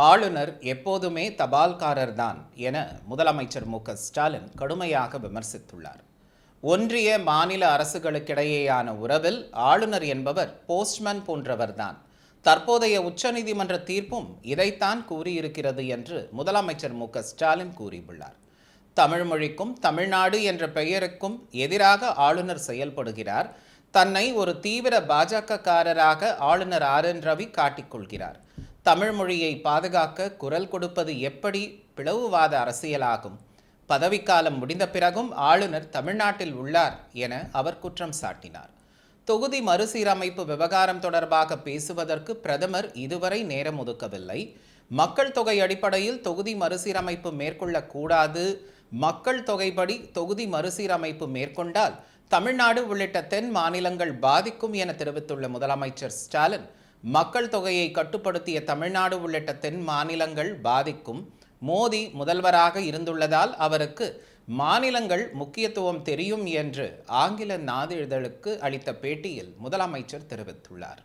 ஆளுநர் எப்போதுமே தபால்காரர்தான் என முதலமைச்சர் மு.க.ஸ்டாலின் கடுமையாக விமர்சித்துள்ளார். ஒன்றிய மாநில அரசுகளுக்கிடையேயான உறவில் ஆளுநர் என்பவர் போஸ்ட்மேன் போன்றவர்தான். தற்போதைய உச்சநீதிமன்ற தீர்ப்பும் இதைத்தான் கூறியிருக்கிறது என்று முதலமைச்சர் மு.க.ஸ்டாலின் கூறியுள்ளார். தமிழ் மொழிக்கும் தமிழ்நாடு என்ற பெயருக்கும் எதிராக ஆளுநர் செயல்படுகிறார். தன்னை ஒரு தீவிர பாஜகக்காரராக ஆளுநர் ஆர்.என். ரவி காட்டிக்கொள்கிறார். தமிழ் மொழியை பாதுகாக்க குரல் கொடுப்பது எப்படி பிளவுவாத அரசியலாகும்? பதவிக்காலம் முடிந்த பிறகும் ஆளுநர் தமிழ்நாட்டில் உள்ளார் என அவர் குற்றம் சாட்டினார். தொகுதி மறுசீரமைப்பு விவகாரம் தொடர்பாக பேசுவதற்கு பிரதமர் இதுவரை நேரம் ஒதுக்கவில்லை. மக்கள் தொகை அடிப்படையில் தொகுதி மறுசீரமைப்பு மேற்கொள்ளக்கூடாது. மக்கள் தொகைப்படி தொகுதி மறுசீரமைப்பு மேற்கொண்டால் தமிழ்நாடு உள்ளிட்ட தென் மாநிலங்கள் பாதிக்கும் என தெரிவித்துள்ள முதலமைச்சர் ஸ்டாலின், மக்கள் தொகையை கட்டுப்படுத்திய தமிழ்நாடு உள்ளிட்ட தென் மாநிலங்கள் பாதிக்கும். மோடி முதல்வராக இருந்துள்ளதால் அவருக்கு மாநிலங்கள் முக்கியத்துவம் தெரியும் என்று ஆங்கில நாளிதழுக்கு அளித்த பேட்டியில் முதலமைச்சர் தெரிவித்துள்ளார்.